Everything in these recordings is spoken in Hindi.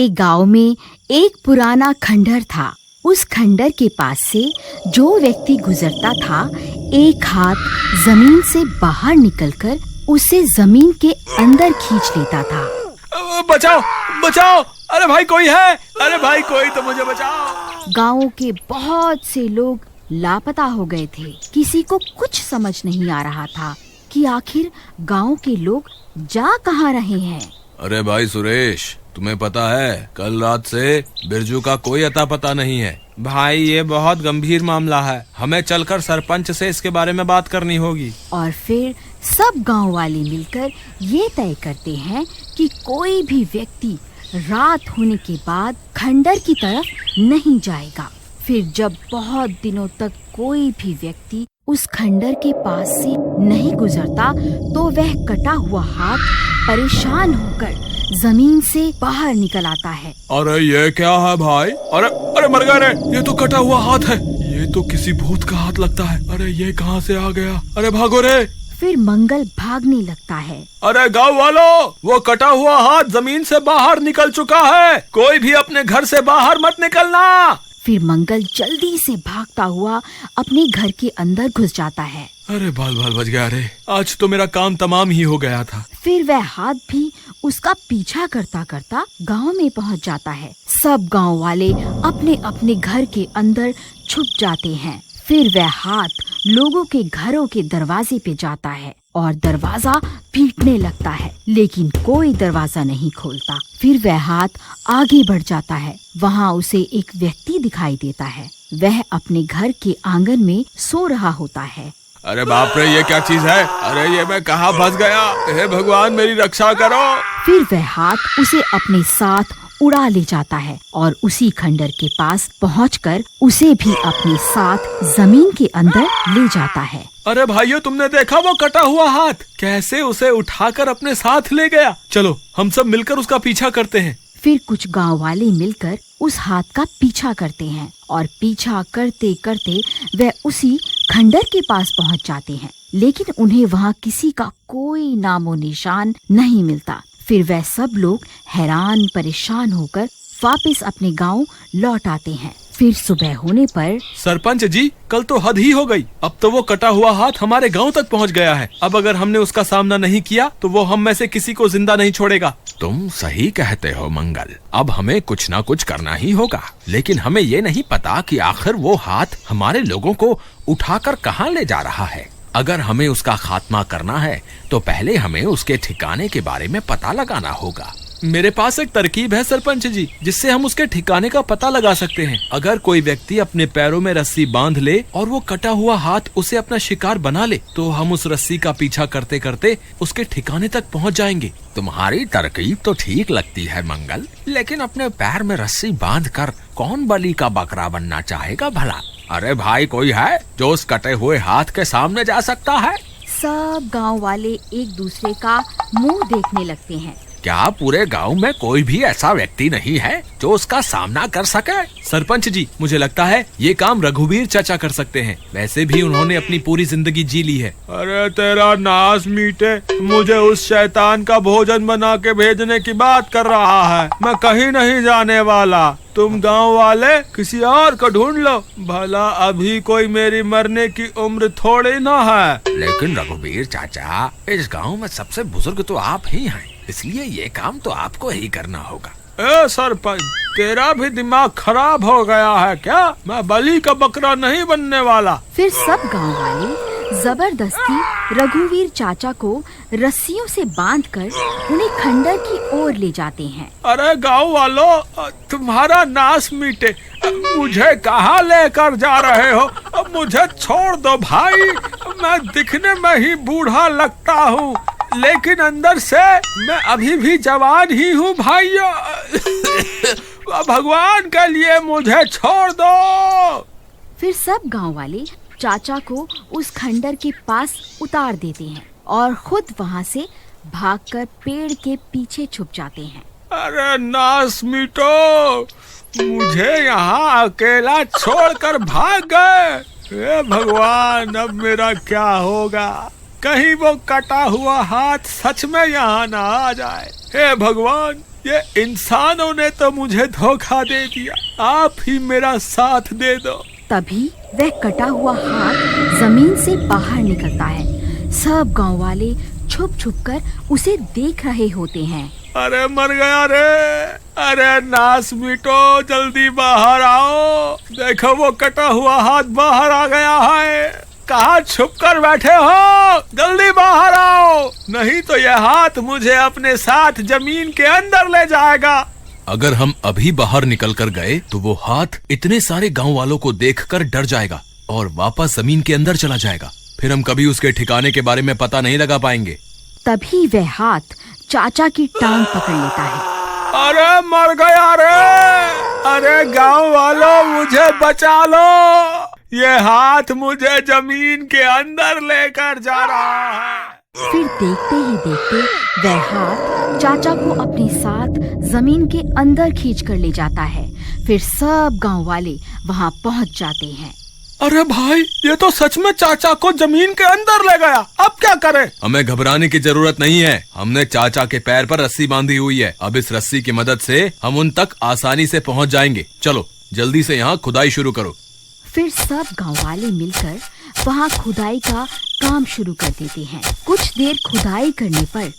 एक गांव में एक पुराना खंडहर था। उस खंडहर के पास से जो व्यक्ति गुजरता था, एक हाथ जमीन से बाहर निकलकर उसे जमीन के अंदर खींच लेता था। बचाओ बचाओ, अरे भाई कोई है, अरे भाई कोई तो मुझे बचाओ। गांव के बहुत से लोग लापता हो गए थे। किसी को कुछ समझ नहीं आ रहा था कि आखिर गांव के लोग जा कहाँ रहे हैं। अरे भाई सुरेश, तुम्हें पता है कल रात से बिरजू का कोई अता पता नहीं है। भाई ये बहुत गंभीर मामला है, हमें चलकर सरपंच से इसके बारे में बात करनी होगी। और फिर सब गांव वाले मिलकर ये तय करते हैं कि कोई भी व्यक्ति रात होने के बाद खंडहर की तरफ नहीं जाएगा। फिर जब बहुत दिनों तक कोई भी व्यक्ति उस खंडहर के पास से नहीं गुजरता, तो वह कटा हुआ हाथ परेशान होकर जमीन से बाहर निकल आता है। अरे ये क्या है भाई? अरे अरे मर गया रे, ये तो कटा हुआ हाथ है। ये तो किसी भूत का हाथ लगता है। अरे ये कहाँ से आ गया? अरे भागो रे। फिर मंगल भागने लगता है। अरे गाँव वालों, वो कटा हुआ हाथ जमीन से बाहर निकल चुका है, कोई भी अपने घर से बाहर मत निकलना। फिर मंगल जल्दी से भागता हुआ अपने घर के अंदर घुस जाता है। अरे बाल बाल बच गया रे, आज तो मेरा काम तमाम ही हो गया था। फिर वह हाथ भी उसका पीछा करता करता गांव में पहुंच जाता है। सब गांव वाले अपने अपने घर के अंदर छुप जाते हैं। फिर वह हाथ लोगों के घरों के दरवाजे पे जाता है और दरवाजा पीटने लगता है, लेकिन कोई दरवाजा नहीं खोलता। फिर वह हाथ आगे बढ़ जाता है। वहाँ उसे एक व्यक्ति दिखाई देता है। वह अपने घर के आंगन में सो रहा होता है। अरे बाप रे, ये क्या चीज है? अरे ये मैं कहाँ फंस गया? हे भगवान मेरी रक्षा करो। फिर वह हाथ उसे अपने साथ उड़ा ले जाता है और उसी खंडहर के पास पहुंचकर उसे भी अपने साथ जमीन के अंदर ले जाता है। अरे भाइयों, तुमने देखा वो कटा हुआ हाथ कैसे उसे उठाकर अपने साथ ले गया? चलो हम सब मिलकर उसका पीछा करते हैं। फिर कुछ गांव वाले मिलकर उस हाथ का पीछा करते हैं और पीछा करते करते वह उसी खंडहर के पास पहुंच जाते हैं, लेकिन उन्हें वहां किसी का कोई नामो निशान नहीं मिलता। फिर वह सब लोग हैरान परेशान होकर वापस अपने गांव लौट आते हैं। फिर सुबह होने पर सरपंच जी, कल तो हद ही हो गई। अब तो वो कटा हुआ हाथ हमारे गांव तक पहुंच गया है। अब अगर हमने उसका सामना नहीं किया तो वो हम में से किसी को जिंदा नहीं छोड़ेगा। तुम सही कहते हो मंगल, अब हमें कुछ ना कुछ करना ही होगा, लेकिन हमें ये नहीं पता कि आखिर वो हाथ हमारे लोगों को उठाकर कहाँ ले जा रहा है। अगर हमें उसका खात्मा करना है तो पहले हमें उसके ठिकाने के बारे में पता लगाना होगा। मेरे पास एक तरकीब है सरपंच जी, जिससे हम उसके ठिकाने का पता लगा सकते हैं। अगर कोई व्यक्ति अपने पैरों में रस्सी बांध ले और वो कटा हुआ हाथ उसे अपना शिकार बना ले, तो हम उस रस्सी का पीछा करते करते उसके ठिकाने तक पहुंच जाएंगे। तुम्हारी तरकीब तो ठीक लगती है मंगल, लेकिन अपने पैर में रस्सी बांधकर कौन बलि का बकरा बनना चाहेगा भला? अरे भाई, कोई है जो उस कटे हुए हाथ के सामने जा सकता है? सब गांव वाले एक दूसरे का मुंह देखने लगते हैं। क्या पूरे गांव में कोई भी ऐसा व्यक्ति नहीं है जो उसका सामना कर सके? सरपंच जी, मुझे लगता है ये काम रघुवीर चाचा कर सकते हैं। वैसे भी उन्होंने अपनी पूरी जिंदगी जी ली है। अरे तेरा नास मीटे, मुझे उस शैतान का भोजन बना के भेजने की बात कर रहा है। मैं कहीं नहीं जाने वाला। तुम गांव वाले किसी और को ढूंढ लो, भला अभी कोई मेरी मरने की उम्र थोड़ी ना है। लेकिन रघुवीर चाचा, इस गांव में सबसे बुजुर्ग तो आप ही हैं, इसलिए ये काम तो आपको ही करना होगा। ए सरपंच, तेरा भी दिमाग खराब हो गया है क्या? मैं बलि का बकरा नहीं बनने वाला। फिर सब गांव वाले जबरदस्ती रघुवीर चाचा को रस्सियों से बांधकर उन्हें खंडहर की ओर ले जाते हैं। अरे गांव वालों, तुम्हारा नाश मीटे, मुझे कहाँ लेकर जा रहे हो? मुझे छोड़ दो भाई, मैं दिखने में ही बूढ़ा लगता हूँ, लेकिन अंदर से मैं अभी भी जवान ही हूँ भाइयों। भगवान के लिए मुझे छोड़ दो। फिर सब गांव वाले चाचा को उस खंडहर के पास उतार देते हैं और खुद वहाँ से भागकर पेड़ के पीछे छुप जाते हैं। अरे नास मीटो, मुझे यहाँ अकेला छोड़कर भाग गए। हे भगवान, अब मेरा क्या होगा? कहीं वो कटा हुआ हाथ सच में यहाँ ना आ जाए। हे भगवान, ये इंसानों ने तो मुझे धोखा दे दिया, आप ही मेरा साथ दे दो। तभी वह कटा हुआ हाथ जमीन से बाहर निकलता है। सब गांव वाले छुप छुप कर उसे देख रहे होते हैं। अरे मर गया रे, अरे नास मिटो, जल्दी बाहर आओ, देखो वो कटा हुआ हाथ बाहर आ गया है। कहाँ छुप कर बैठे हो, जल्दी बाहर आओ, नहीं तो यह हाथ मुझे अपने साथ जमीन के अंदर ले जाएगा। अगर हम अभी बाहर निकल कर गए तो वो हाथ इतने सारे गांव वालों को देखकर डर जाएगा और वापस जमीन के अंदर चला जाएगा। फिर हम कभी उसके ठिकाने के बारे में पता नहीं लगा पाएंगे। तभी वह हाथ चाचा की टांग पकड़ लेता है। अरे मर गया रे, अरे गांव वालों मुझे बचा लो, ये हाथ मुझे जमीन के अंदर लेकर जा रहा है। फिर देखते ही देखते वह हाथ चाचा को अपने साथ जमीन के अंदर खींच कर ले जाता है। फिर सब गांव वाले वहां पहुंच जाते हैं। अरे भाई, ये तो सच में चाचा को जमीन के अंदर ले गया, अब क्या करें? हमें घबराने की जरूरत नहीं है, हमने चाचा के पैर पर रस्सी बांधी हुई है। अब इस रस्सी की मदद से हम उन तक आसानी से पहुंच जाएंगे। चलो जल्दी से यहाँ खुदाई शुरू करो। फिर सब गांव वाले मिलकर वहां खुदाई का काम शुरू कर देते हैं। कुछ देर खुदाई करने पर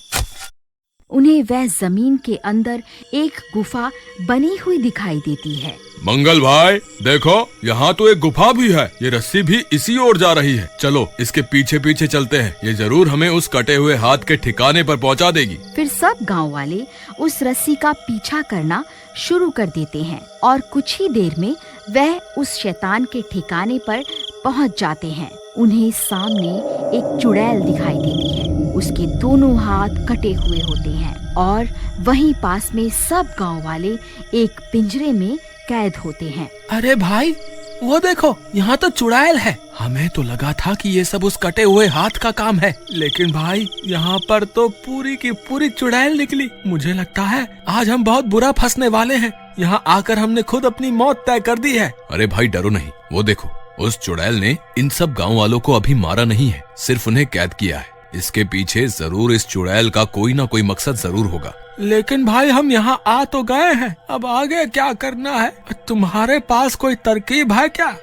उन्हें वह जमीन के अंदर एक गुफा बनी हुई दिखाई देती है। मंगल भाई देखो, यहाँ तो एक गुफा भी है, ये रस्सी भी इसी ओर जा रही है। चलो इसके पीछे पीछे चलते हैं, ये जरूर हमें उस कटे हुए हाथ के ठिकाने पर पहुँचा देगी। फिर सब गांव वाले उस रस्सी का पीछा करना शुरू कर देते हैं और कुछ ही देर में वह उस शैतान के ठिकाने पर पहुंच जाते हैं। उन्हें सामने एक चुड़ैल दिखाई देती है, उसके दोनों हाथ कटे हुए होते हैं और वहीं पास में सब गांव वाले एक पिंजरे में कैद होते हैं। अरे भाई वो देखो, यहाँ तो चुड़ैल है। हमें तो लगा था कि ये सब उस कटे हुए हाथ का काम है, लेकिन भाई यहाँ पर तो पूरी की पूरी चुड़ैल निकली। मुझे लगता है आज हम बहुत बुरा फंसने वाले हैं। यहाँ आकर हमने खुद अपनी मौत तय कर दी है। अरे भाई डरो नहीं, वो देखो उस चुड़ैल ने इन सब गांव वालों को अभी मारा नहीं है, सिर्फ उन्हें कैद किया है। इसके पीछे जरूर इस चुड़ैल का कोई ना कोई मकसद जरूर होगा। लेकिन भाई हम यहाँ आ तो गए हैं, अब आगे क्या करना है? तुम्हारे पास कोई तरकीब है क्या?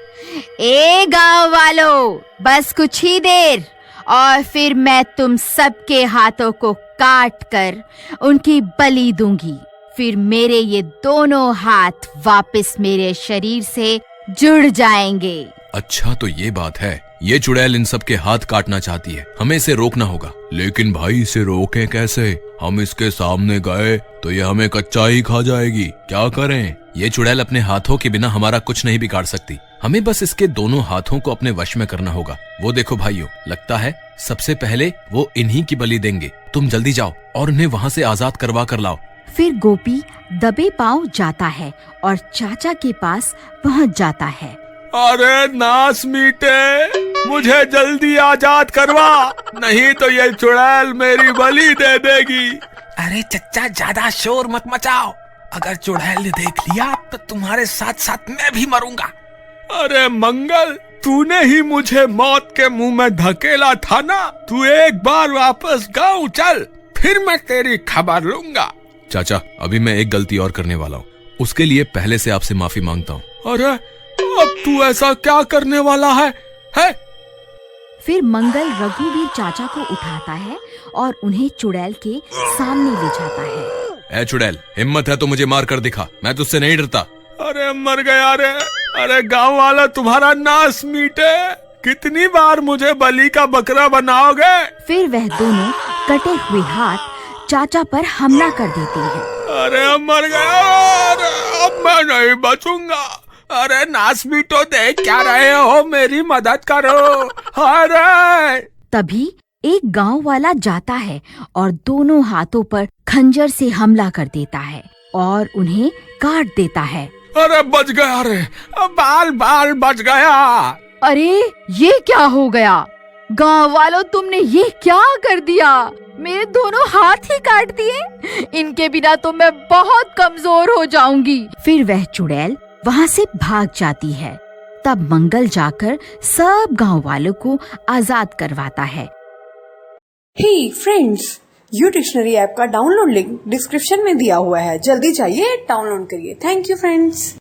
ए गांव वालों, बस कुछ ही देर और फिर मैं तुम सबके हाथों को काट कर उनकी बलि दूंगी। फिर मेरे ये दोनों हाथ वापस मेरे शरीर से जुड़ जाएंगे। अच्छा तो ये बात है, ये चुड़ैल इन सब के हाथ काटना चाहती है, हमें इसे रोकना होगा। लेकिन भाई इसे रोकें कैसे? हम इसके सामने गए तो ये हमें कच्चा ही खा जाएगी, क्या करें? ये चुड़ैल अपने हाथों के बिना हमारा कुछ नहीं बिगाड़ सकती, हमें बस इसके दोनों हाथों को अपने वश में करना होगा। वो देखो भाइयों, लगता है सबसे पहले वो इन्हीं की बलि देंगे। तुम जल्दी जाओ और उन्हें वहाँ से आजाद करवा कर लाओ। फिर गोपी दबे पांव जाता है और चाचा के पास पहुँच जाता है। अरे नास मीटे, मुझे जल्दी आजाद करवा, नहीं तो ये चुड़ैल मेरी बलि दे देगी। अरे चच्चा ज्यादा शोर मत मचाओ, अगर चुड़ैल ने देख लिया तो तुम्हारे साथ साथ मैं भी मरूंगा। अरे मंगल, तूने ही मुझे मौत के मुंह में धकेला था ना, तू एक बार वापस गाँव चल, फिर मैं तेरी खबर लूंगा। चाचा अभी मैं एक गलती और करने वाला हूँ, उसके लिए पहले से आपसे माफी मांगता हूँ। अरे अब तू ऐसा क्या करने वाला है? फिर मंगल रघुवीर चाचा को उठाता है और उन्हें चुड़ैल के सामने ले जाता है। ए चुड़ैल, हिम्मत है तो मुझे मार कर दिखा, मैं तुझसे नहीं डरता। अरे मर गया रे, अरे गांव वाला तुम्हारा नाश मीटे, कितनी बार मुझे बलि का बकरा बनाओगे? फिर वह दोनों कटे हुए हाथ चाचा पर हमला कर देते हैं। अरे मर गया, अरे अब मैं नहीं बचूंगा। अरे नास मीटो, देख क्या रहे हो, मेरी मदद करो। अरे तभी एक गांव वाला जाता है और दोनों हाथों पर खंजर से हमला कर देता है और उन्हें काट देता है। अरे बच गया रे, बाल बाल बच गया। अरे ये क्या हो गया? गांव वालों, तुमने ये क्या कर दिया? मेरे दोनों हाथ ही काट दिए, इनके बिना तो मैं बहुत कमजोर हो जाऊंगी। फिर वह चुड़ैल वहाँ से भाग जाती है। तब मंगल जाकर सब गांव वालों को आजाद करवाता है। Hey friends, U dictionary app का डाउनलोड लिंक डिस्क्रिप्शन में दिया हुआ है, जल्दी जाइए डाउनलोड करिए। Thank you friends.